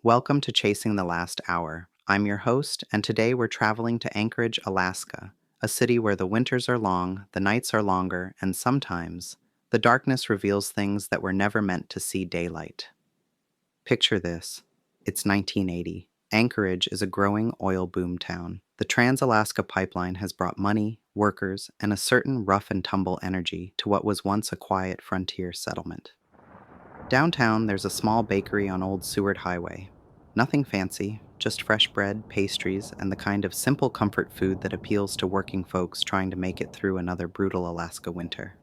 Welcome to Chasing the Last Hour. I'm your host, and today we're traveling to Anchorage, Alaska, a city where the winters are long, the nights are longer, and sometimes the darkness reveals things that were never meant to see daylight. Picture this. It's 1980. Anchorage is a growing oil boom town. The Trans-Alaska Pipeline has brought money, workers, and a certain rough and tumble energy to what was once a quiet frontier settlement. Downtown, there's a small bakery on Old Seward Highway. Nothing fancy, just fresh bread, pastries, and the kind of simple comfort food that appeals to working folks trying to make it through another brutal Alaska winter.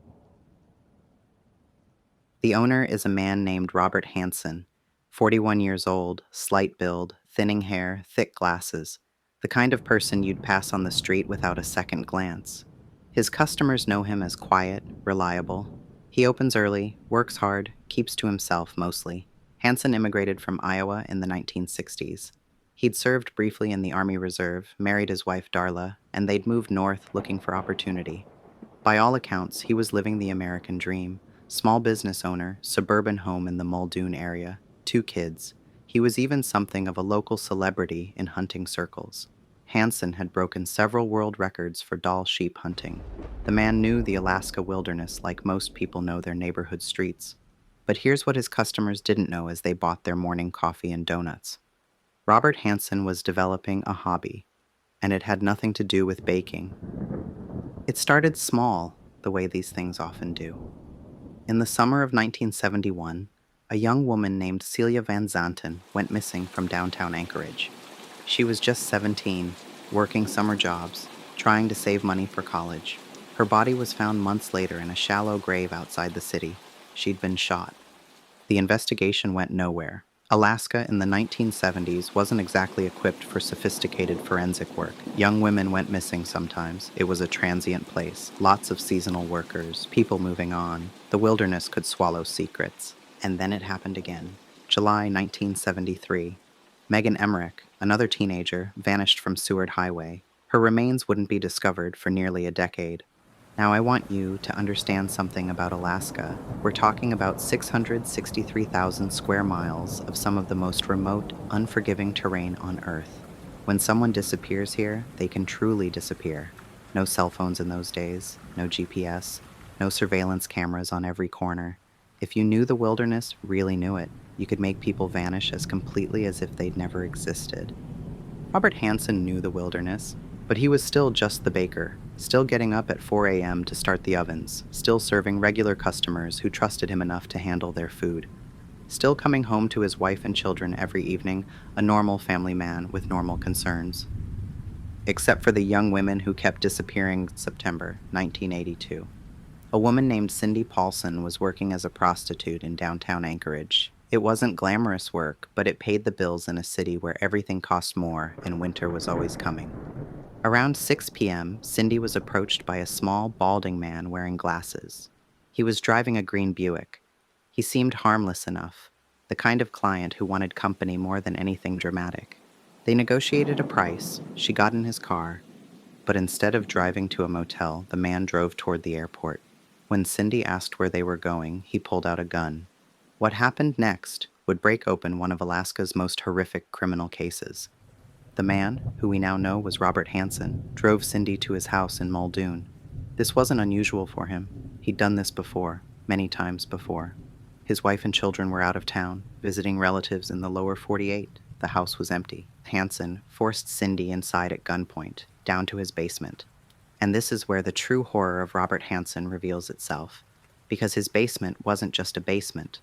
The owner is a man named Robert Hansen, 41 years old, slight build, thinning hair, thick glasses, the kind of person you'd pass on the street without a second glance. His customers know him as quiet, reliable. He opens early, works hard, keeps to himself mostly. Hansen immigrated from Iowa in the 1960s. He'd served briefly in the Army Reserve, married his wife Darla, and they'd moved north looking for opportunity. By all accounts, he was living the American dream. Small business owner, suburban home in the Muldoon area, 2 kids. He was even something of a local celebrity in hunting circles. Hansen had broken several world records for Dall sheep hunting. The man knew the Alaska wilderness like most people know their neighborhood streets. But here's what his customers didn't know as they bought their morning coffee and donuts. Robert Hansen was developing a hobby, and it had nothing to do with baking. It started small, the way these things often do. In the summer of 1971, a young woman named Celia Van Zanten went missing from downtown Anchorage. She was just 17, working summer jobs, trying to save money for college. Her body was found months later in a shallow grave outside the city. She'd been shot. The investigation went nowhere. Alaska in the 1970s wasn't exactly equipped for sophisticated forensic work. Young women went missing sometimes. It was a transient place. Lots of seasonal workers, people moving on. The wilderness could swallow secrets. And then it happened again. July 1973. Megan Emmerich, another teenager, vanished from Seward Highway. Her remains wouldn't be discovered for nearly a decade. Now, I want you to understand something about Alaska. We're talking about 663,000 square miles of some of the most remote, unforgiving terrain on Earth. When someone disappears here, they can truly disappear. No cell phones in those days, no GPS, no surveillance cameras on every corner. If you knew the wilderness, really knew it, you could make people vanish as completely as if they'd never existed. Robert Hansen knew the wilderness, but he was still just the baker, still getting up at 4 a.m. to start the ovens, still serving regular customers who trusted him enough to handle their food, still coming home to his wife and children every evening, a normal family man with normal concerns. Except for the young women who kept disappearing. September 1982. A woman named Cindy Paulson was working as a prostitute in downtown Anchorage. It wasn't glamorous work, but it paid the bills in a city where everything cost more and winter was always coming. Around 6 p.m., Cindy was approached by a small, balding man wearing glasses. He was driving a green Buick. He seemed harmless enough, the kind of client who wanted company more than anything dramatic. They negotiated a price, she got in his car, but instead of driving to a motel, the man drove toward the airport. When Cindy asked where they were going, he pulled out a gun. What happened next would break open one of Alaska's most horrific criminal cases. The man, who we now know was Robert Hansen, drove Cindy to his house in Muldoon. This wasn't unusual for him. He'd done this before, many times before. His wife and children were out of town, visiting relatives in the lower 48. The house was empty. Hansen forced Cindy inside at gunpoint, down to his basement. And this is where the true horror of Robert Hansen reveals itself, because his basement wasn't just a basement.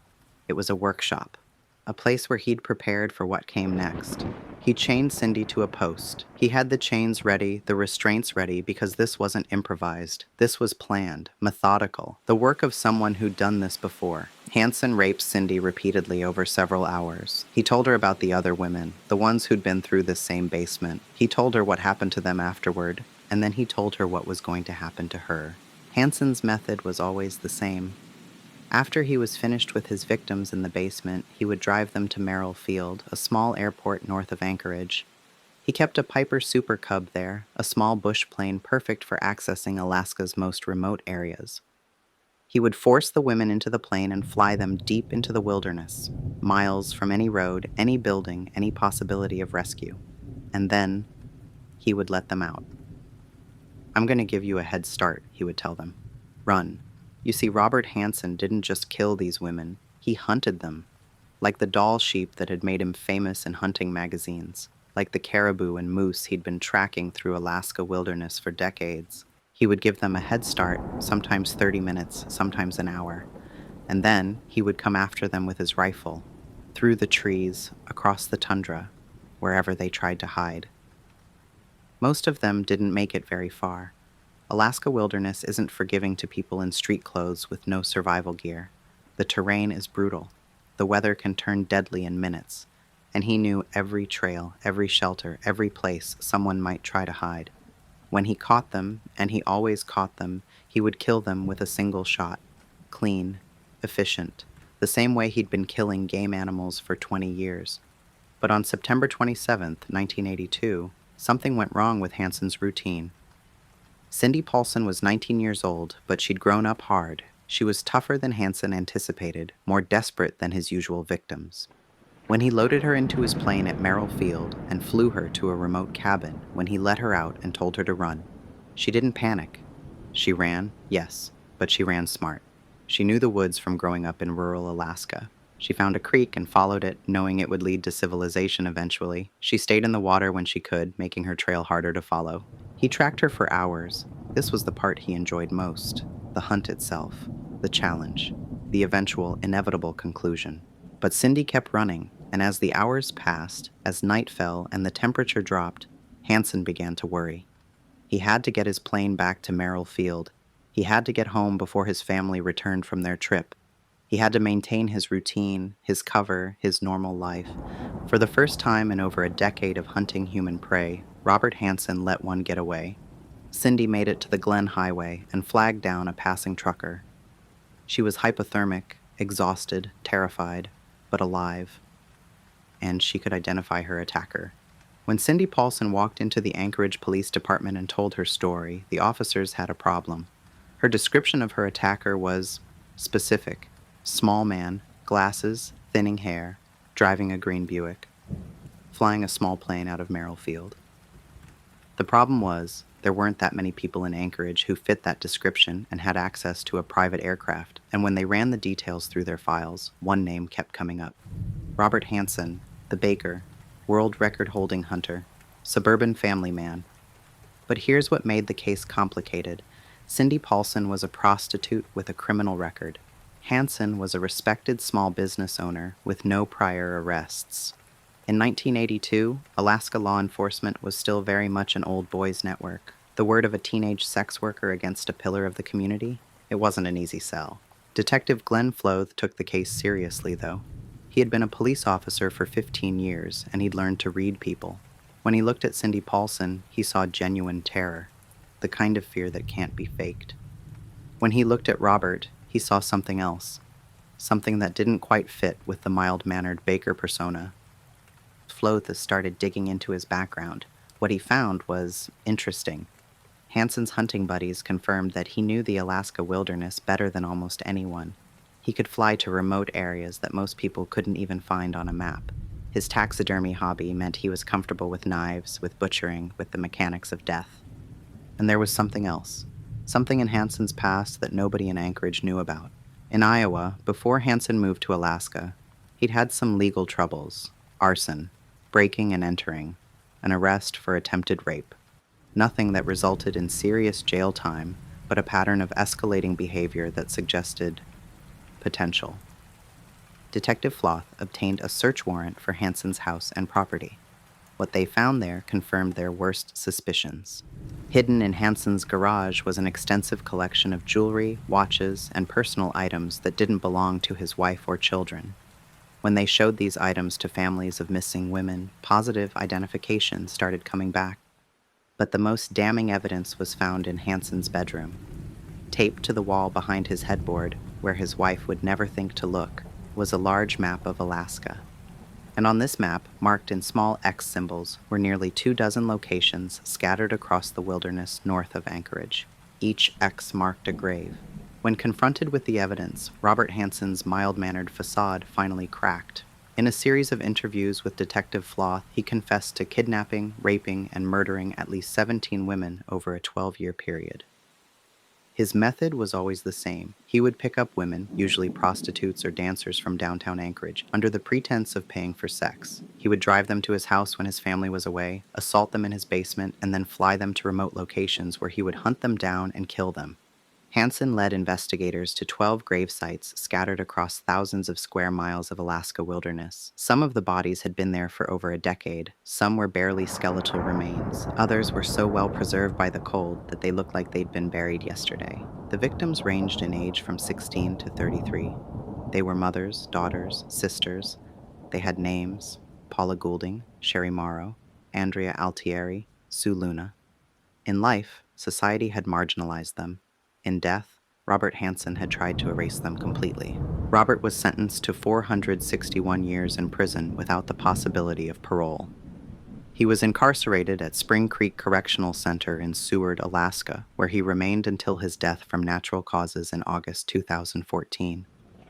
It was a workshop, a place where he'd prepared for what came next. He chained Cindy to a post. He had the chains ready, the restraints ready, because this wasn't improvised. This was planned, methodical, the work of someone who'd done this before. Hansen raped Cindy repeatedly over several hours. He told her about the other women, the ones who'd been through this same basement. He told her what happened to them afterward, and then he told her what was going to happen to her. Hansen's method was always the same. After he was finished with his victims in the basement, he would drive them to Merrill Field, a small airport north of Anchorage. He kept a Piper Super Cub there, a small bush plane perfect for accessing Alaska's most remote areas. He would force the women into the plane and fly them deep into the wilderness, miles from any road, any building, any possibility of rescue. And then he would let them out. "I'm going to give you a head start," he would tell them. "Run." You see, Robert Hansen didn't just kill these women, he hunted them, like the doll sheep that had made him famous in hunting magazines, like the caribou and moose he'd been tracking through Alaska wilderness for decades. He would give them a head start, sometimes 30 minutes, sometimes an hour, and then he would come after them with his rifle, through the trees, across the tundra, wherever they tried to hide. Most of them didn't make it very far. Alaska wilderness isn't forgiving to people in street clothes with no survival gear. The terrain is brutal. The weather can turn deadly in minutes, and he knew every trail, every shelter, every place someone might try to hide. When he caught them, and he always caught them, he would kill them with a single shot. Clean, efficient, the same way he'd been killing game animals for 20 years. But on September 27th, 1982, something went wrong with Hansen's routine. Cindy Paulson was 19 years old, but she'd grown up hard. She was tougher than Hansen anticipated, more desperate than his usual victims. When he loaded her into his plane at Merrill Field and flew her to a remote cabin, when he let her out and told her to run, she didn't panic. She ran, yes, but she ran smart. She knew the woods from growing up in rural Alaska. She found a creek and followed it, knowing it would lead to civilization eventually. She stayed in the water when she could, making her trail harder to follow. He tracked her for hours. This was the part he enjoyed most: the hunt itself, the challenge, the eventual, inevitable conclusion. But Cindy kept running, and as the hours passed, as night fell and the temperature dropped, Hansen began to worry. He had to get his plane back to Merrill Field. He had to get home before his family returned from their trip. He had to maintain his routine, his cover, his normal life. For the first time in over a decade of hunting human prey, Robert Hansen let one get away. Cindy made it to the Glen Highway and flagged down a passing trucker. She was hypothermic, exhausted, terrified, but alive, and she could identify her attacker. When Cindy Paulson walked into the Anchorage Police Department and told her story, the officers had a problem. Her description of her attacker was specific: small man, glasses, thinning hair, driving a green Buick, flying a small plane out of Merrill Field. The problem was, there weren't that many people in Anchorage who fit that description and had access to a private aircraft, and when they ran the details through their files, one name kept coming up: Robert Hansen, the baker, world record-holding hunter, suburban family man. But here's what made the case complicated. Cindy Paulson was a prostitute with a criminal record. Hansen was a respected small business owner with no prior arrests. In 1982, Alaska law enforcement was still very much an old boys network. The word of a teenage sex worker against a pillar of the community? It wasn't an easy sell. Detective Glenn Floth took the case seriously, though. He had been a police officer for 15 years, and he'd learned to read people. When he looked at Cindy Paulson, he saw genuine terror, the kind of fear that can't be faked. When he looked at Robert, he saw something else, something that didn't quite fit with the mild-mannered baker persona. Floth started digging into his background. What he found was interesting. Hansen's hunting buddies confirmed that he knew the Alaska wilderness better than almost anyone. He could fly to remote areas that most people couldn't even find on a map. His taxidermy hobby meant he was comfortable with knives, with butchering, with the mechanics of death. And there was something else. Something in Hansen's past that nobody in Anchorage knew about. In Iowa, before Hansen moved to Alaska, he'd had some legal troubles: arson, breaking and entering, an arrest for attempted rape. Nothing that resulted in serious jail time, but a pattern of escalating behavior that suggested potential. Detective Floth obtained a search warrant for Hansen's house and property. What they found there confirmed their worst suspicions. Hidden in Hansen's garage was an extensive collection of jewelry, watches, and personal items that didn't belong to his wife or children. When they showed these items to families of missing women, positive identification started coming back. But the most damning evidence was found in Hansen's bedroom. Taped to the wall behind his headboard, where his wife would never think to look, was a large map of Alaska. And on this map, marked in small X symbols, were nearly 24 locations scattered across the wilderness north of Anchorage. Each X marked a grave. When confronted with the evidence, Robert Hansen's mild-mannered facade finally cracked. In a series of interviews with Detective Floth, he confessed to kidnapping, raping, and murdering at least 17 women over a 12-year period. His method was always the same. He would pick up women, usually prostitutes or dancers from downtown Anchorage, under the pretense of paying for sex. He would drive them to his house when his family was away, assault them in his basement, and then fly them to remote locations where he would hunt them down and kill them. Hansen led investigators to 12 grave sites scattered across thousands of square miles of Alaska wilderness. Some of the bodies had been there for over a decade. Some were barely skeletal remains. Others were so well preserved by the cold that they looked like they'd been buried yesterday. The victims ranged in age from 16 to 33. They were mothers, daughters, sisters. They had names: Paula Goulding, Sherry Morrow, Andrea Altieri, Sue Luna. In life, society had marginalized them. In death, Robert Hansen had tried to erase them completely. Robert was sentenced to 461 years in prison without the possibility of parole. He was incarcerated at Spring Creek Correctional Center in Seward, Alaska, where he remained until his death from natural causes in August 2014.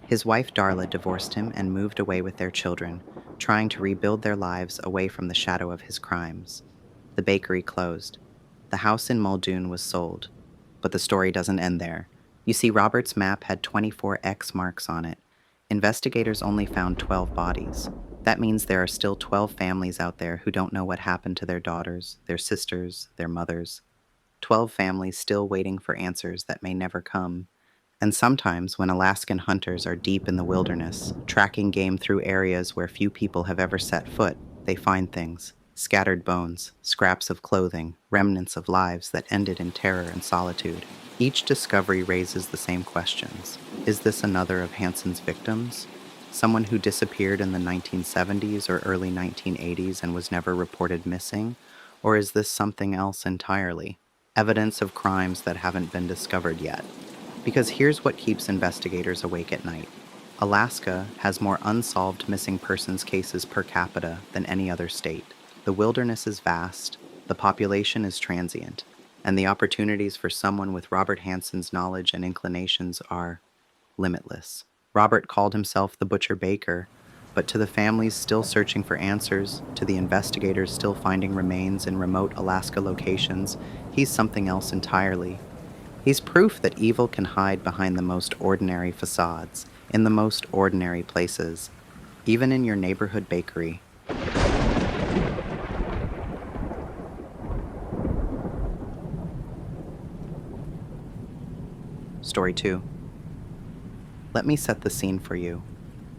His wife Darla divorced him and moved away with their children, trying to rebuild their lives away from the shadow of his crimes. The bakery closed. The house in Muldoon was sold. But the story doesn't end there. You see, Robert's map had 24 X marks on it. Investigators only found 12 bodies. That means there are still 12 families out there who don't know what happened to their daughters, their sisters, their mothers. 12 families still waiting for answers that may never come. And sometimes, when Alaskan hunters are deep in the wilderness, tracking game through areas where few people have ever set foot, they find things: scattered bones, scraps of clothing, remnants of lives that ended in terror and solitude. Each discovery raises the same questions. Is this another of Hansen's victims? Someone who disappeared in the 1970s or early 1980s and was never reported missing? Or is this something else entirely? Evidence of crimes that haven't been discovered yet. Because here's what keeps investigators awake at night. Alaska has more unsolved missing persons cases per capita than any other state. The wilderness is vast, the population is transient, and the opportunities for someone with Robert Hansen's knowledge and inclinations are limitless. Robert called himself the Butcher Baker, but to the families still searching for answers, to the investigators still finding remains in remote Alaska locations, he's something else entirely. He's proof that evil can hide behind the most ordinary facades, in the most ordinary places, even in your neighborhood bakery. Story 2. Let me set the scene for you.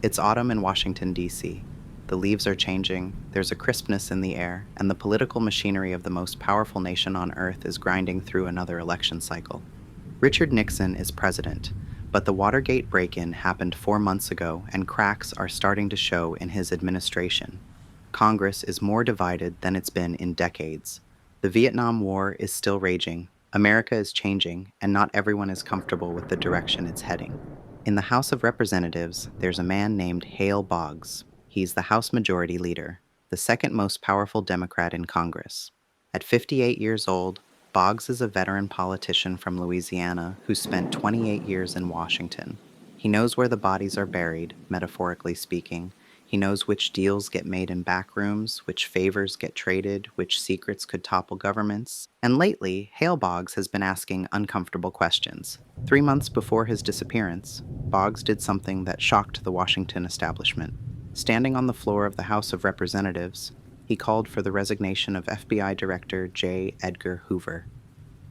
It's autumn in Washington, D.C. The leaves are changing, there's a crispness in the air, and the political machinery of the most powerful nation on earth is grinding through another election cycle. Richard Nixon is president, but the Watergate break-in happened 4 months ago, and cracks are starting to show in his administration. Congress is more divided than it's been in decades. The Vietnam War is still raging, America is changing, and not everyone is comfortable with the direction it's heading. In the House of Representatives, there's a man named Hale Boggs. He's the House Majority Leader, the second most powerful Democrat in Congress. At 58 years old, Boggs is a veteran politician from Louisiana who spent 28 years in Washington. He knows where the bodies are buried, metaphorically speaking. He knows which deals get made in back rooms, which favors get traded, which secrets could topple governments. And lately, Hale Boggs has been asking uncomfortable questions. 3 months before his disappearance, Boggs did something that shocked the Washington establishment. Standing on the floor of the House of Representatives, he called for the resignation of FBI Director J. Edgar Hoover.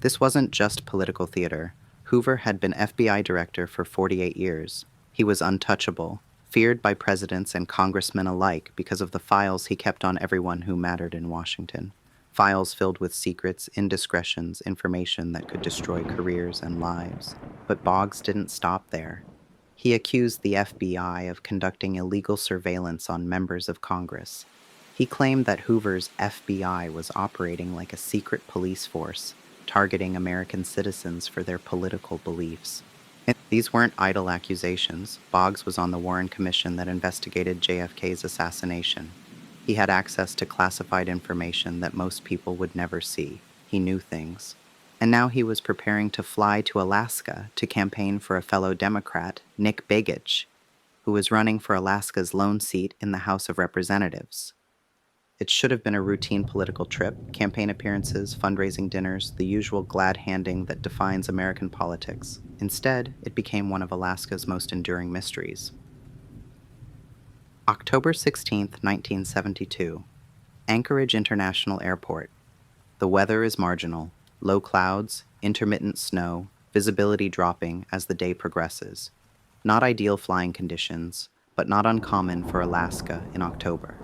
This wasn't just political theater. Hoover had been FBI director for 48 years. He was untouchable, feared by presidents and congressmen alike because of the files he kept on everyone who mattered in Washington. Files filled with secrets, indiscretions, information that could destroy careers and lives. But Boggs didn't stop there. He accused the FBI of conducting illegal surveillance on members of Congress. He claimed that Hoover's FBI was operating like a secret police force, targeting American citizens for their political beliefs. And these weren't idle accusations. Boggs was on the Warren Commission that investigated JFK's assassination. He had access to classified information that most people would never see. He knew things. And now he was preparing to fly to Alaska to campaign for a fellow Democrat, Nick Begich, who was running for Alaska's lone seat in the House of Representatives. It should have been a routine political trip, campaign appearances, fundraising dinners, the usual glad handing that defines American politics. Instead, it became one of Alaska's most enduring mysteries. October 16, 1972. Anchorage International Airport. The weather is marginal. Low clouds, intermittent snow, visibility dropping as the day progresses. Not ideal flying conditions, but not uncommon for Alaska in October.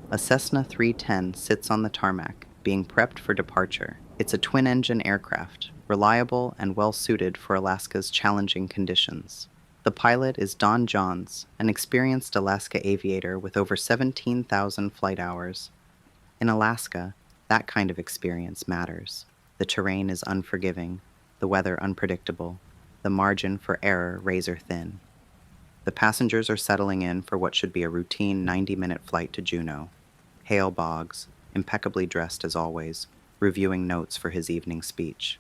A Cessna 310 sits on the tarmac, being prepped for departure. It's a twin-engine aircraft, reliable and well-suited for Alaska's challenging conditions. The pilot is Don Johns, an experienced Alaska aviator with over 17,000 flight hours. In Alaska, that kind of experience matters. The terrain is unforgiving, the weather unpredictable, the margin for error razor-thin. The passengers are settling in for what should be a routine 90-minute flight to Juneau. Hale Boggs, impeccably dressed as always, reviewing notes for his evening speech.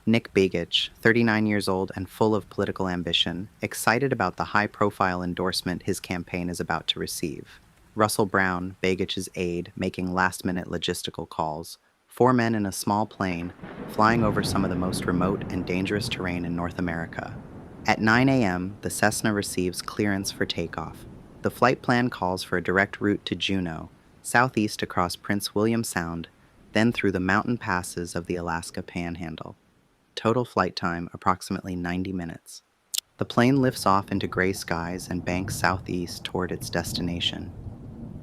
Nick Begich, 39 years old and full of political ambition, excited about the high-profile endorsement his campaign is about to receive. Russell Brown, Begich's aide, making last-minute logistical calls. 4 men in a small plane, flying over some of the most remote and dangerous terrain in North America. At 9 a.m., the Cessna receives clearance for takeoff. The flight plan calls for a direct route to Juneau, southeast across Prince William Sound, then through the mountain passes of the Alaska Panhandle. Total flight time approximately 90 minutes. The plane lifts off into gray skies and banks southeast toward its destination.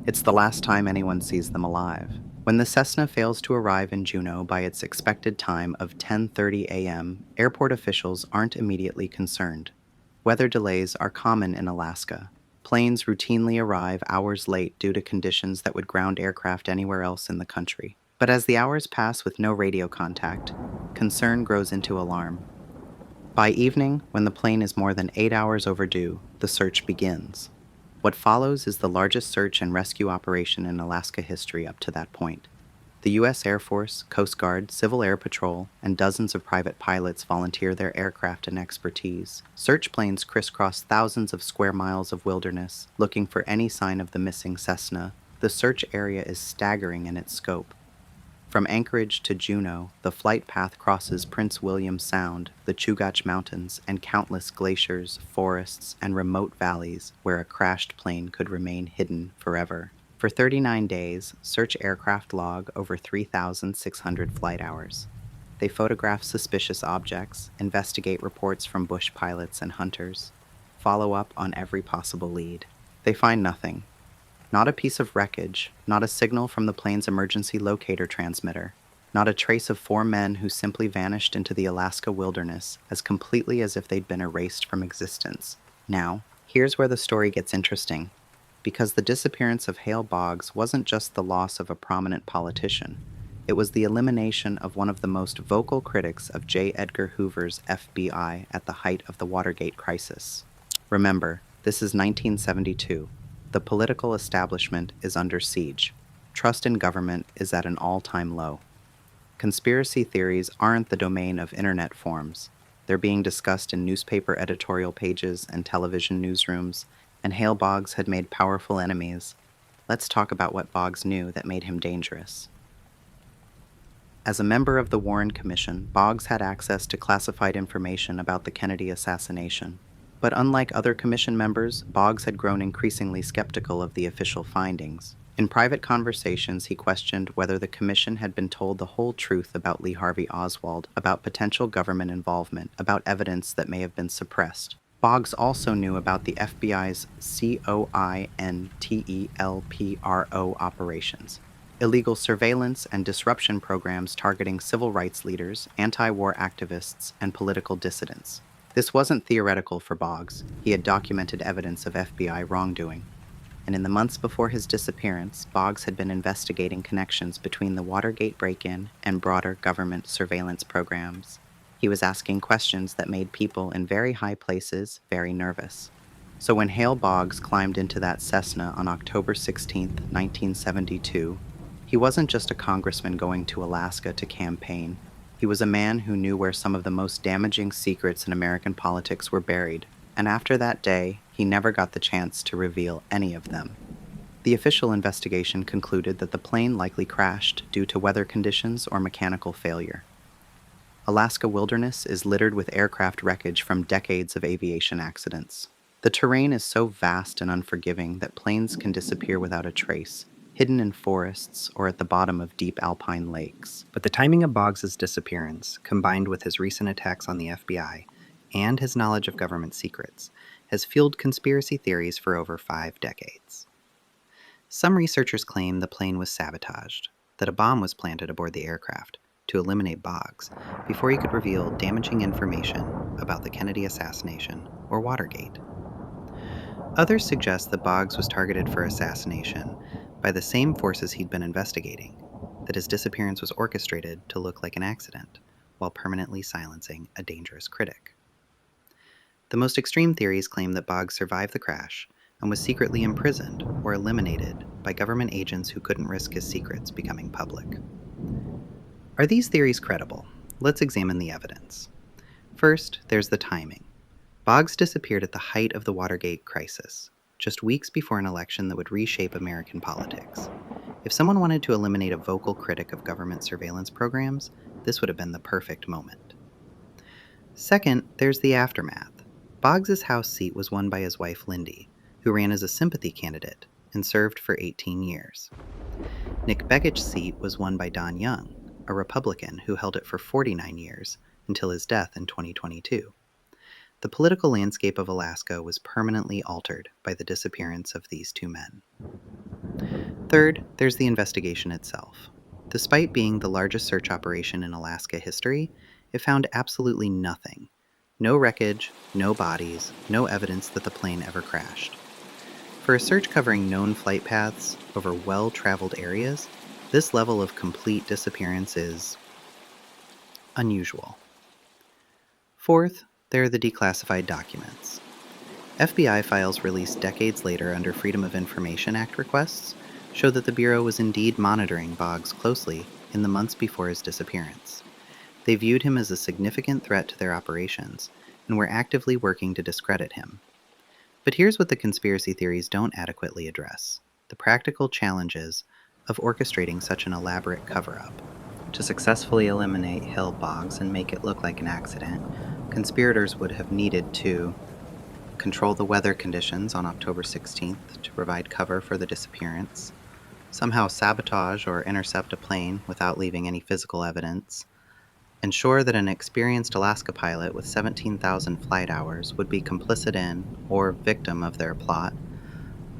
It's the last time anyone sees them alive. When the Cessna fails to arrive in Juneau by its expected time of 10:30 a.m., airport officials aren't immediately concerned. Weather delays are common in Alaska. Planes routinely arrive hours late due to conditions that would ground aircraft anywhere else in the country. But as the hours pass with no radio contact, concern grows into alarm. By evening, when the plane is more than 8 hours overdue, the search begins. What follows is the largest search and rescue operation in Alaska history up to that point. The U.S. Air Force, Coast Guard, Civil Air Patrol, and dozens of private pilots volunteer their aircraft and expertise. Search planes crisscross thousands of square miles of wilderness, looking for any sign of the missing Cessna. The search area is staggering in its scope. From Anchorage to Juneau, the flight path crosses Prince William Sound, the Chugach Mountains, and countless glaciers, forests, and remote valleys where a crashed plane could remain hidden forever. For 39 days, search aircraft log over 3,600 flight hours. They photograph suspicious objects, investigate reports from bush pilots and hunters, follow up on every possible lead. They find nothing. Not a piece of wreckage, not a signal from the plane's emergency locator transmitter, not a trace of 4 men who simply vanished into the Alaska wilderness as completely as if they'd been erased from existence. Now, here's where the story gets interesting. Because the disappearance of Hale Boggs wasn't just the loss of a prominent politician. It was the elimination of one of the most vocal critics of J. Edgar Hoover's FBI at the height of the Watergate crisis. Remember, this is 1972. The political establishment is under siege. Trust in government is at an all-time low. Conspiracy theories aren't the domain of internet forums. They're being discussed in newspaper editorial pages and television newsrooms, and Hale Boggs had made powerful enemies. Let's talk about what Boggs knew that made him dangerous. As a member of the Warren Commission, Boggs had access to classified information about the Kennedy assassination. But unlike other commission members, Boggs had grown increasingly skeptical of the official findings. In private conversations, he questioned whether the commission had been told the whole truth about Lee Harvey Oswald, about potential government involvement, about evidence that may have been suppressed. Boggs also knew about the FBI's COINTELPRO operations, illegal surveillance and disruption programs targeting civil rights leaders, anti-war activists, and political dissidents. This wasn't theoretical for Boggs. He had documented evidence of FBI wrongdoing. And in the months before his disappearance, Boggs had been investigating connections between the Watergate break-in and broader government surveillance programs. He was asking questions that made people in very high places very nervous. So when Hale Boggs climbed into that Cessna on October 16, 1972, he wasn't just a congressman going to Alaska to campaign. He was a man who knew where some of the most damaging secrets in American politics were buried, and after that day, he never got the chance to reveal any of them. The official investigation concluded that the plane likely crashed due to weather conditions or mechanical failure. Alaska wilderness is littered with aircraft wreckage from decades of aviation accidents. The terrain is so vast and unforgiving that planes can disappear without a trace, hidden in forests or at the bottom of deep alpine lakes. But the timing of Boggs's disappearance, combined with his recent attacks on the FBI and his knowledge of government secrets, has fueled conspiracy theories for over 5 decades. Some researchers claim the plane was sabotaged, that a bomb was planted aboard the aircraft to eliminate Boggs before he could reveal damaging information about the Kennedy assassination or Watergate. Others suggest that Boggs was targeted for assassination by the same forces he'd been investigating, that his disappearance was orchestrated to look like an accident, while permanently silencing a dangerous critic. The most extreme theories claim that Boggs survived the crash and was secretly imprisoned or eliminated by government agents who couldn't risk his secrets becoming public. Are these theories credible? Let's examine the evidence. First, there's the timing. Boggs disappeared at the height of the Watergate crisis, just weeks before an election that would reshape American politics. If someone wanted to eliminate a vocal critic of government surveillance programs, this would have been the perfect moment. Second, there's the aftermath. Boggs's House seat was won by his wife Lindy, who ran as a sympathy candidate and served for 18 years. Nick Begich's seat was won by Don Young, a Republican who held it for 49 years until his death in 2022. The political landscape of Alaska was permanently altered by the disappearance of these two men. Third, there's the investigation itself. Despite being the largest search operation in Alaska history, it found absolutely nothing. No wreckage, no bodies, no evidence that the plane ever crashed. For a search covering known flight paths over well-traveled areas, this level of complete disappearance is unusual. Fourth, there are the declassified documents. FBI files released decades later under Freedom of Information Act requests show that the Bureau was indeed monitoring Boggs closely in the months before his disappearance. They viewed him as a significant threat to their operations and were actively working to discredit him. But here's what the conspiracy theories don't adequately address: the practical challenges of orchestrating such an elaborate cover-up. To successfully eliminate Hale Boggs and make it look like an accident, conspirators would have needed to control the weather conditions on October 16th to provide cover for the disappearance, somehow sabotage or intercept a plane without leaving any physical evidence, ensure that an experienced Alaska pilot with 17,000 flight hours would be complicit in or victim of their plot,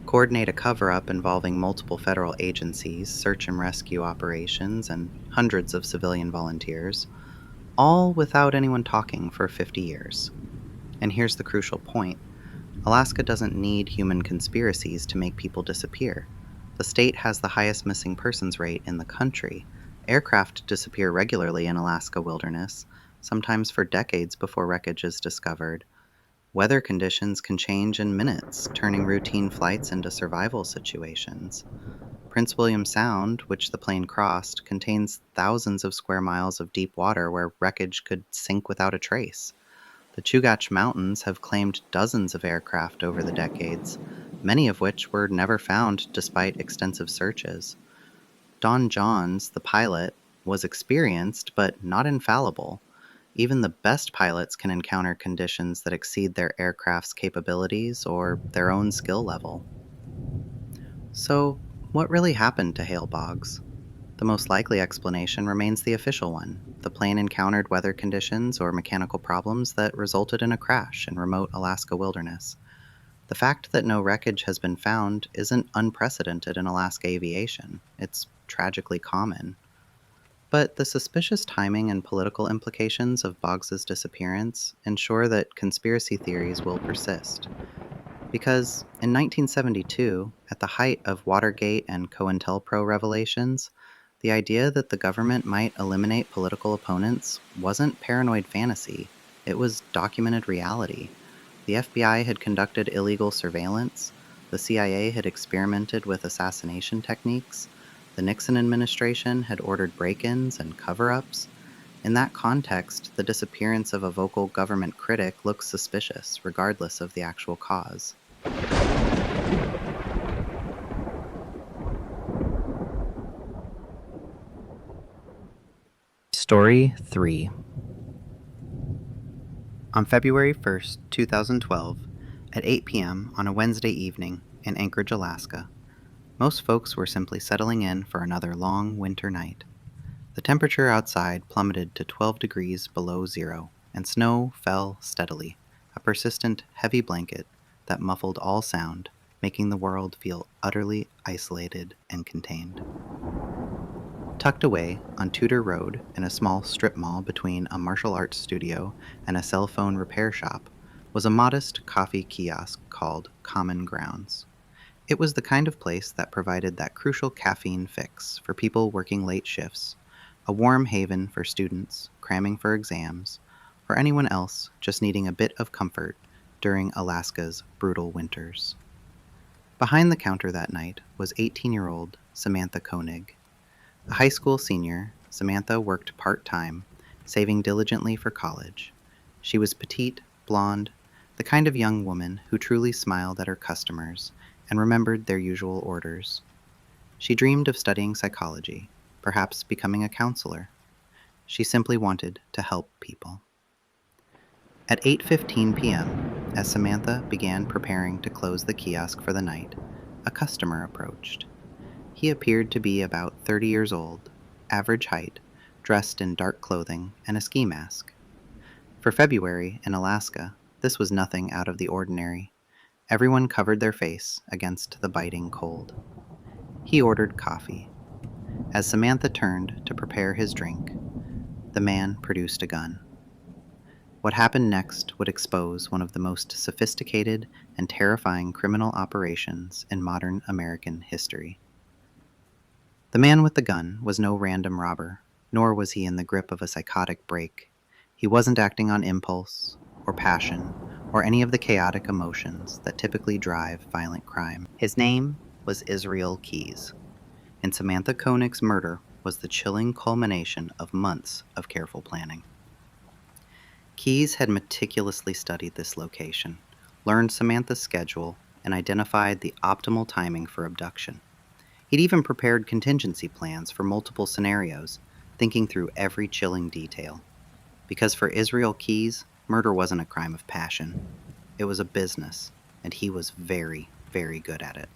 coordinate a cover-up involving multiple federal agencies, search and rescue operations, and hundreds of civilian volunteers, all without anyone talking for 50 years. And here's the crucial point. Alaska doesn't need human conspiracies to make people disappear. The state has the highest missing persons rate in the country. Aircraft disappear regularly in Alaska wilderness, sometimes for decades before wreckage is discovered. Weather conditions can change in minutes, turning routine flights into survival situations. Prince William Sound, which the plane crossed, contains thousands of square miles of deep water where wreckage could sink without a trace. The Chugach Mountains have claimed dozens of aircraft over the decades, many of which were never found despite extensive searches. Don Johns, the pilot, was experienced but not infallible. Even the best pilots can encounter conditions that exceed their aircraft's capabilities or their own skill level. So, what really happened to Hale Boggs? The most likely explanation remains the official one. The plane encountered weather conditions or mechanical problems that resulted in a crash in remote Alaska wilderness. The fact that no wreckage has been found isn't unprecedented in Alaska aviation. It's tragically common. But the suspicious timing and political implications of Boggs's disappearance ensure that conspiracy theories will persist. Because in 1972, at the height of Watergate and COINTELPRO revelations, the idea that the government might eliminate political opponents wasn't paranoid fantasy, it was documented reality. The FBI had conducted illegal surveillance, the CIA had experimented with assassination techniques, the Nixon administration had ordered break-ins and cover-ups, In that context, the disappearance of a vocal government critic looks suspicious, regardless of the actual cause. Story 3. On February 1st, 2012, at 8 p.m. on a Wednesday evening in Anchorage, Alaska, most folks were simply settling in for another long winter night. The temperature outside plummeted to 12 degrees below zero, and snow fell steadily, a persistent, heavy blanket that muffled all sound, making the world feel utterly isolated and contained. Tucked away on Tudor Road in a small strip mall between a martial arts studio and a cell phone repair shop was a modest coffee kiosk called Common Grounds. It was the kind of place that provided that crucial caffeine fix for people working late shifts, a warm haven for students cramming for exams, or anyone else just needing a bit of comfort during Alaska's brutal winters. Behind the counter that night was 18-year-old Samantha Koenig. A high school senior, Samantha worked part-time, saving diligently for college. She was petite, blonde, the kind of young woman who truly smiled at her customers and remembered their usual orders. She dreamed of studying psychology, perhaps becoming a counselor. She simply wanted to help people. At 8:15 p.m., as Samantha began preparing to close the kiosk for the night, a customer approached. He appeared to be about 30 years old, average height, dressed in dark clothing and a ski mask. For February in Alaska, this was nothing out of the ordinary. Everyone covered their face against the biting cold. He ordered coffee. As Samantha turned to prepare his drink, the man produced a gun. What happened next would expose one of the most sophisticated and terrifying criminal operations in modern American history. The man with the gun was no random robber, nor was he in the grip of a psychotic break. He wasn't acting on impulse, or passion, or any of the chaotic emotions that typically drive violent crime. His name was Israel Keyes, and Samantha Koenig's murder was the chilling culmination of months of careful planning. Keyes had meticulously studied this location, learned Samantha's schedule, and identified the optimal timing for abduction. He'd even prepared contingency plans for multiple scenarios, thinking through every chilling detail. Because for Israel Keyes, murder wasn't a crime of passion. It was a business, and he was very, very good at it.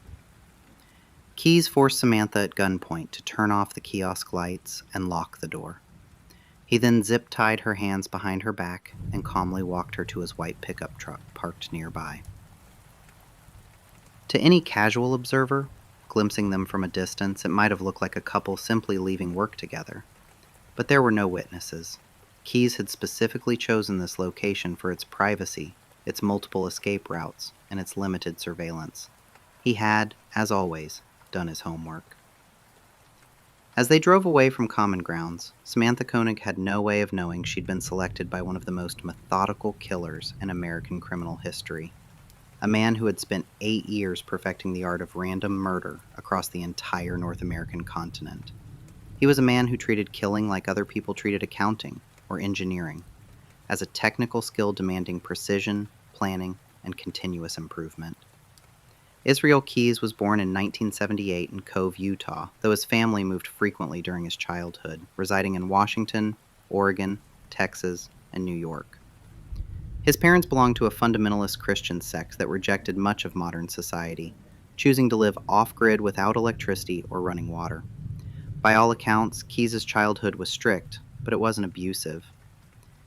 Keyes forced Samantha at gunpoint to turn off the kiosk lights and lock the door. He then zip-tied her hands behind her back and calmly walked her to his white pickup truck parked nearby. To any casual observer, glimpsing them from a distance, it might have looked like a couple simply leaving work together. But there were no witnesses. Keyes had specifically chosen this location for its privacy, its multiple escape routes, and its limited surveillance. He had, as always, done his homework. As they drove away from Common Grounds, Samantha Koenig had no way of knowing she'd been selected by one of the most methodical killers in American criminal history. A man who had spent 8 years perfecting the art of random murder across the entire North American continent. He was a man who treated killing like other people treated accounting or engineering, as a technical skill demanding precision, planning, and continuous improvement. Israel Keyes was born in 1978 in Cove, Utah, though his family moved frequently during his childhood, residing in Washington, Oregon, Texas, and New York. His parents belonged to a fundamentalist Christian sect that rejected much of modern society, choosing to live off-grid without electricity or running water. By all accounts, Keyes' childhood was strict, but it wasn't abusive.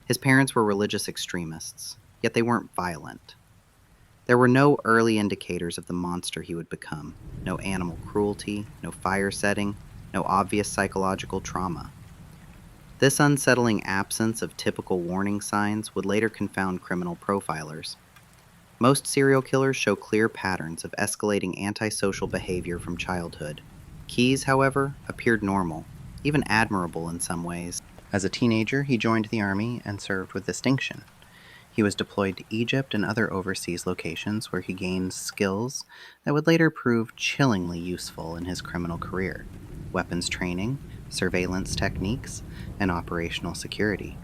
His parents were religious extremists, yet they weren't violent. There were no early indicators of the monster he would become, no animal cruelty, no fire setting, no obvious psychological trauma. This unsettling absence of typical warning signs would later confound criminal profilers. Most serial killers show clear patterns of escalating antisocial behavior from childhood. Keyes, however, appeared normal, even admirable in some ways. As a teenager, he joined the Army and served with distinction. He was deployed to Egypt and other overseas locations where he gained skills that would later prove chillingly useful in his criminal career. Weapons training, surveillance techniques, and operational security.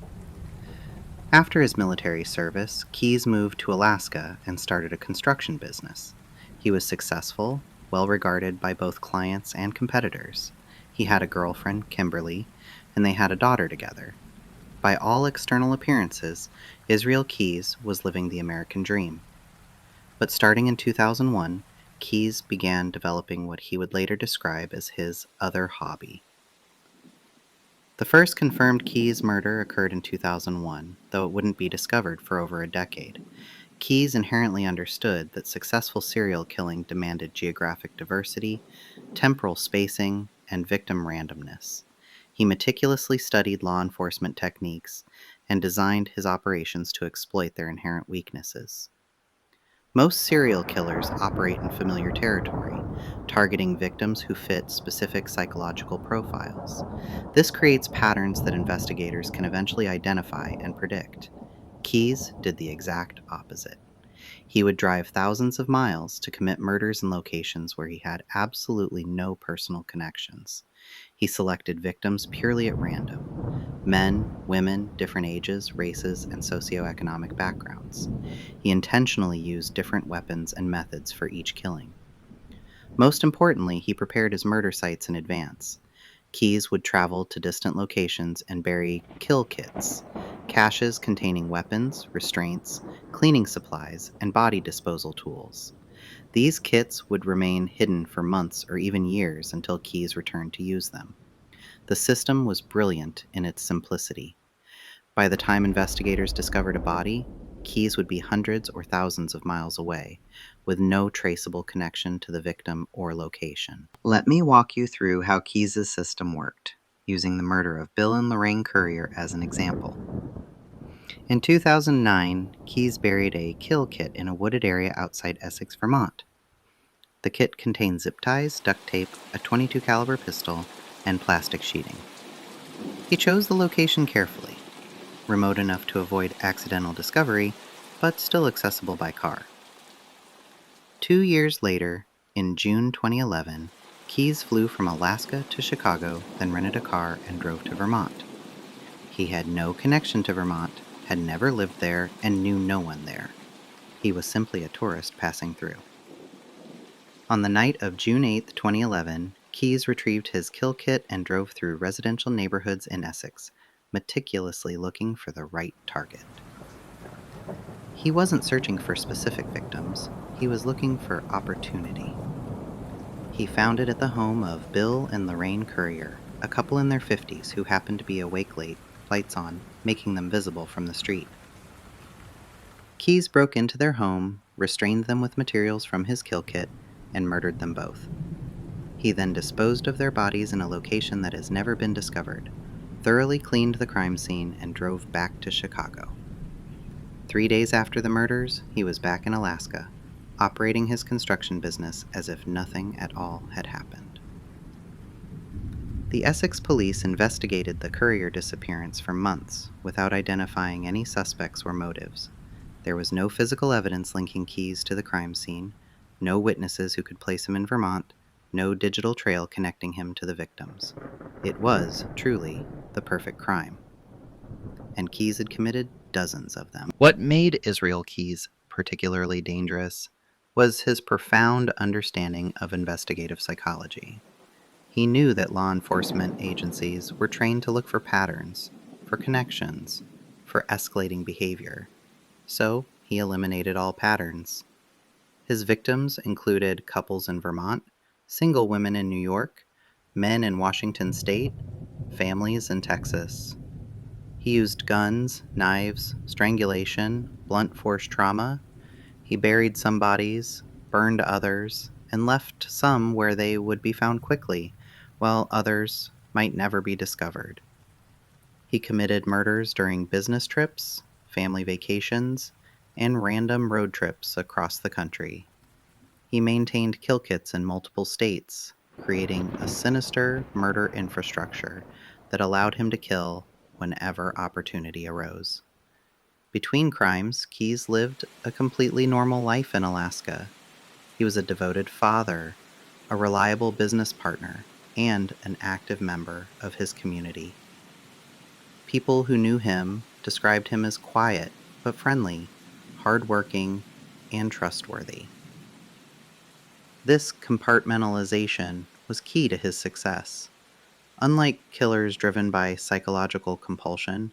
After his military service, Keyes moved to Alaska and started a construction business. He was successful, well regarded by both clients and competitors. He had a girlfriend, Kimberly, and they had a daughter together. By all external appearances, Israel Keyes was living the American dream. But starting in 2001, Keyes began developing what he would later describe as his other hobby. The first confirmed Keyes murder occurred in 2001, though it wouldn't be discovered for over a decade. Keyes inherently understood that successful serial killing demanded geographic diversity, temporal spacing, and victim randomness. He meticulously studied law enforcement techniques and designed his operations to exploit their inherent weaknesses. Most serial killers operate in familiar territory, targeting victims who fit specific psychological profiles. This creates patterns that investigators can eventually identify and predict. Keyes did the exact opposite. He would drive thousands of miles to commit murders in locations where he had absolutely no personal connections. He selected victims purely at random: men, women, different ages, races, and socioeconomic backgrounds. He intentionally used different weapons and methods for each killing. Most importantly, he prepared his murder sites in advance. Keyes would travel to distant locations and bury kill kits, caches containing weapons, restraints, cleaning supplies, and body disposal tools. These kits would remain hidden for months or even years until Keyes returned to use them. The system was brilliant in its simplicity. By the time investigators discovered a body, Keyes would be hundreds or thousands of miles away, with no traceable connection to the victim or location. Let me walk you through how Keyes' system worked, using the murder of Bill and Lorraine Currier as an example. In 2009, Keyes buried a kill kit in a wooded area outside Essex, Vermont. The kit contained zip ties, duct tape, a .22 caliber pistol, and plastic sheeting. He chose the location carefully, remote enough to avoid accidental discovery, but still accessible by car. 2 years later, in June 2011, Keyes flew from Alaska to Chicago, then rented a car and drove to Vermont. He had no connection to Vermont, had never lived there, and knew no one there. He was simply a tourist passing through. On the night of June 8, 2011, Keyes retrieved his kill kit and drove through residential neighborhoods in Essex, meticulously looking for the right target. He wasn't searching for specific victims, he was looking for opportunity. He found it at the home of Bill and Lorraine Currier, a couple in their 50s who happened to be awake late, lights on, making them visible from the street. Keyes broke into their home, restrained them with materials from his kill kit, and murdered them both. He then disposed of their bodies in a location that has never been discovered, thoroughly cleaned the crime scene, and drove back to Chicago. 3 days after the murders, he was back in Alaska, operating his construction business as if nothing at all had happened. The Essex police investigated the Currier disappearance for months without identifying any suspects or motives. There was no physical evidence linking Keyes to the crime scene, no witnesses who could place him in Vermont, no digital trail connecting him to the victims. It was, truly, the perfect crime. And Keyes had committed dozens of them. What made Israel Keyes particularly dangerous was his profound understanding of investigative psychology. He knew that law enforcement agencies were trained to look for patterns, for connections, for escalating behavior. So he eliminated all patterns. His victims included couples in Vermont, single women in New York, men in Washington state, families in Texas. He used guns, knives, strangulation, blunt force trauma. He buried some bodies, burned others, and left some where they would be found quickly, while others might never be discovered. He committed murders during business trips, family vacations, and random road trips across the country. He maintained kill kits in multiple states, creating a sinister murder infrastructure that allowed him to kill whenever opportunity arose. Between crimes, Keyes lived a completely normal life in Alaska. He was a devoted father, a reliable business partner, and an active member of his community. People who knew him described him as quiet but friendly, hardworking, and trustworthy. This compartmentalization was key to his success. Unlike killers driven by psychological compulsion,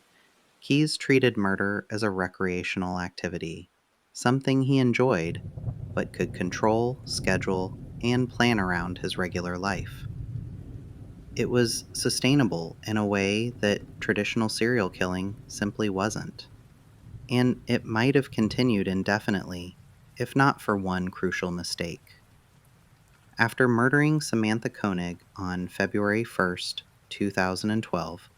Keyes treated murder as a recreational activity, something he enjoyed but could control, schedule, and plan around his regular life. It was sustainable in a way that traditional serial killing simply wasn't. And it might have continued indefinitely if not for one crucial mistake. After murdering Samantha Koenig on February 1st, 2012,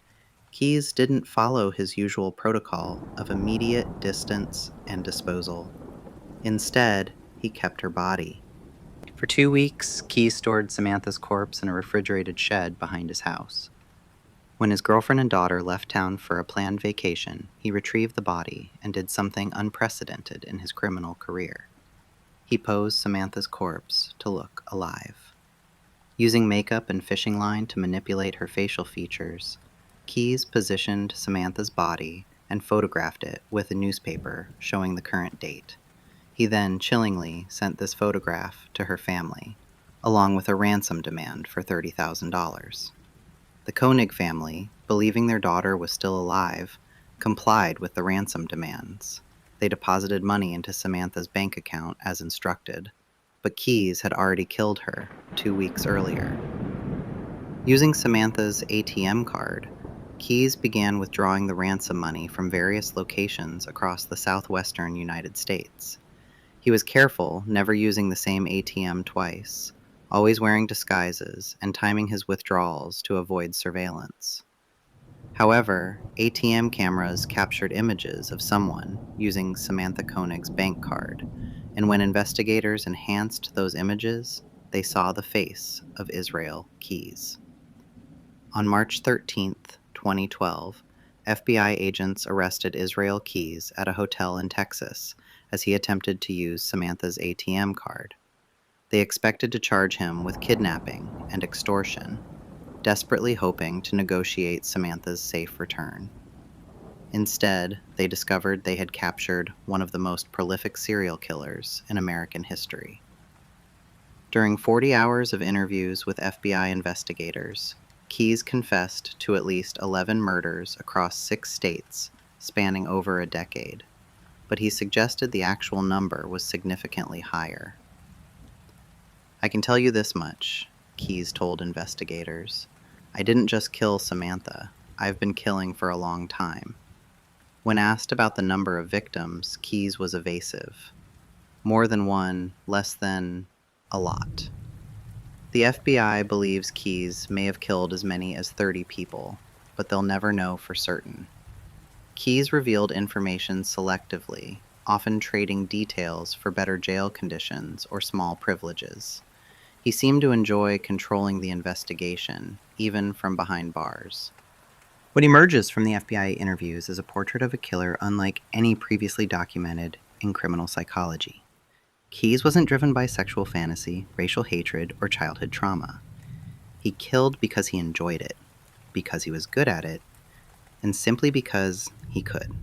Keyes didn't follow his usual protocol of immediate distance and disposal. Instead, he kept her body. For 2 weeks, Keyes stored Samantha's corpse in a refrigerated shed behind his house. When his girlfriend and daughter left town for a planned vacation, he retrieved the body and did something unprecedented in his criminal career. He posed Samantha's corpse to look alive. Using makeup and fishing line to manipulate her facial features, Keyes positioned Samantha's body and photographed it with a newspaper showing the current date. He then chillingly sent this photograph to her family, along with a ransom demand for $30,000. The Koenig family, believing their daughter was still alive, complied with the ransom demands. They deposited money into Samantha's bank account as instructed, but Keyes had already killed her 2 weeks earlier. Using Samantha's ATM card, Keyes began withdrawing the ransom money from various locations across the southwestern United States. He was careful, never using the same ATM twice, always wearing disguises and timing his withdrawals to avoid surveillance. However, ATM cameras captured images of someone using Samantha Koenig's bank card, and when investigators enhanced those images, they saw the face of Israel Keyes. On March 13th, 2012, FBI agents arrested Israel Keyes at a hotel in Texas as he attempted to use Samantha's ATM card. They expected to charge him with kidnapping and extortion, desperately hoping to negotiate Samantha's safe return. Instead, they discovered they had captured one of the most prolific serial killers in American history. During 40 hours of interviews with FBI investigators, Keyes confessed to at least 11 murders across 6 states, spanning over a decade, but he suggested the actual number was significantly higher. "I can tell you this much," Keyes told investigators. "I didn't just kill Samantha. I've been killing for a long time." When asked about the number of victims, Keyes was evasive. More than one, less than a lot. The FBI believes Keyes may have killed as many as 30 people, but they'll never know for certain. Keyes revealed information selectively, often trading details for better jail conditions or small privileges. He seemed to enjoy controlling the investigation, even from behind bars. What emerges from the FBI interviews is a portrait of a killer unlike any previously documented in criminal psychology. Keyes wasn't driven by sexual fantasy, racial hatred, or childhood trauma. He killed because he enjoyed it, because he was good at it, and simply because he could.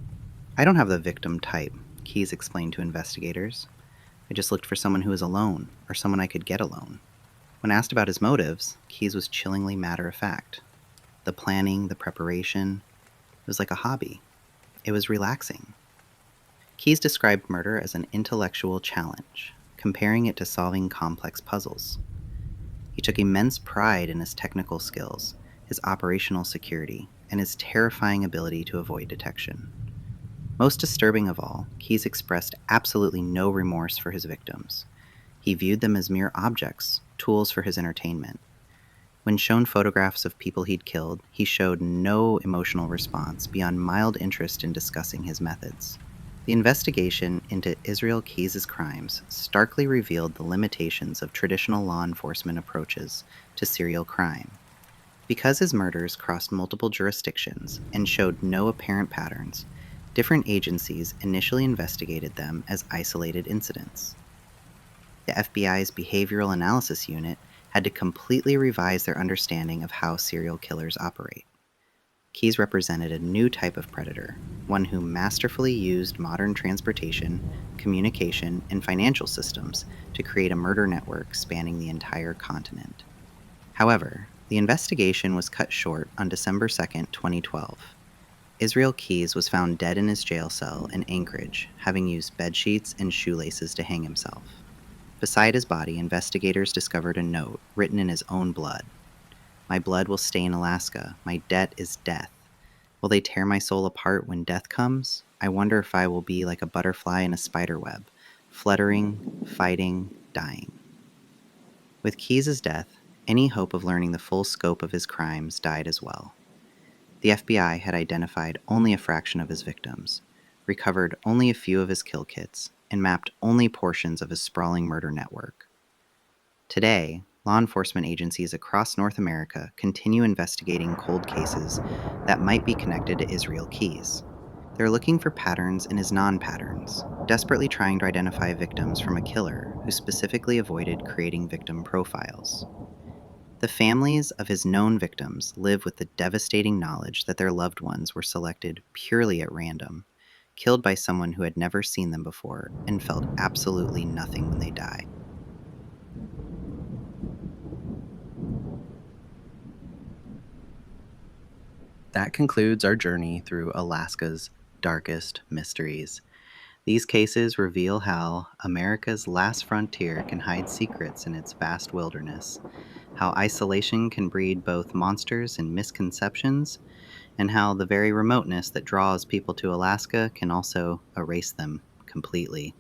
"I don't have the victim type," Keyes explained to investigators. "I just looked for someone who was alone, or someone I could get alone." When asked about his motives, Keyes was chillingly matter-of-fact. The planning, the preparation, it was like a hobby. It was relaxing. Keyes described murder as an intellectual challenge, comparing it to solving complex puzzles. He took immense pride in his technical skills, his operational security, and his terrifying ability to avoid detection. Most disturbing of all, Keyes expressed absolutely no remorse for his victims. He viewed them as mere objects, tools for his entertainment. When shown photographs of people he'd killed, he showed no emotional response beyond mild interest in discussing his methods. The investigation into Israel Keyes' crimes starkly revealed the limitations of traditional law enforcement approaches to serial crime. Because his murders crossed multiple jurisdictions and showed no apparent patterns, different agencies initially investigated them as isolated incidents. The FBI's Behavioral Analysis Unit had to completely revise their understanding of how serial killers operate. Keyes represented a new type of predator, one who masterfully used modern transportation, communication, and financial systems to create a murder network spanning the entire continent. However, the investigation was cut short on December 2nd, 2012. Israel Keyes was found dead in his jail cell in Anchorage, having used bedsheets and shoelaces to hang himself. Beside his body, investigators discovered a note written in his own blood. "My blood will stain Alaska. My debt is death. Will they tear my soul apart when death comes? I wonder if I will be like a butterfly in a spider web, fluttering, fighting, dying." With Keyes' death, any hope of learning the full scope of his crimes died as well. The FBI had identified only a fraction of his victims, recovered only a few of his kill kits, and mapped only portions of his sprawling murder network. Today, law enforcement agencies across North America continue investigating cold cases that might be connected to Israel Keyes. They're looking for patterns in his non-patterns, desperately trying to identify victims from a killer who specifically avoided creating victim profiles. The families of his known victims live with the devastating knowledge that their loved ones were selected purely at random, killed by someone who had never seen them before and felt absolutely nothing when they died. That concludes our journey through Alaska's darkest mysteries. These cases reveal how America's last frontier can hide secrets in its vast wilderness, how isolation can breed both monsters and misconceptions, and how the very remoteness that draws people to Alaska can also erase them completely.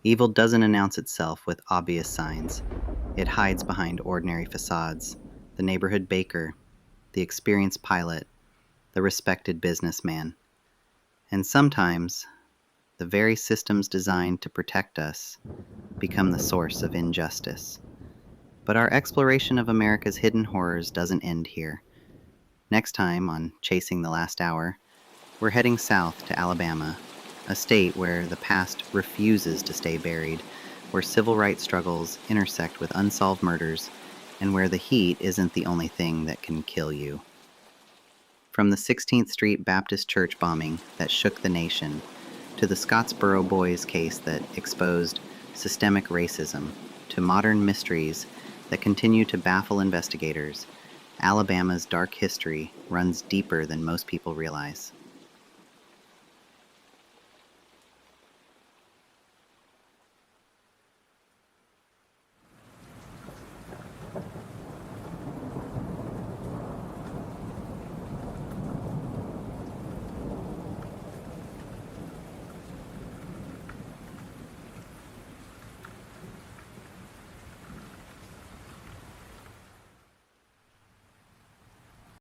Evil doesn't announce itself with obvious signs. It hides behind ordinary facades: the neighborhood baker, the experienced pilot, the respected businessman. And sometimes, the very systems designed to protect us become the source of injustice. But our exploration of America's hidden horrors doesn't end here. Next time on Chasing the Last Hour, we're heading south to Alabama, a state where the past refuses to stay buried, where civil rights struggles intersect with unsolved murders, and where the heat isn't the only thing that can kill you. From the 16th Street Baptist Church bombing that shook the nation, to the Scottsboro Boys case that exposed systemic racism, to modern mysteries that continue to baffle investigators, Alabama's dark history runs deeper than most people realize.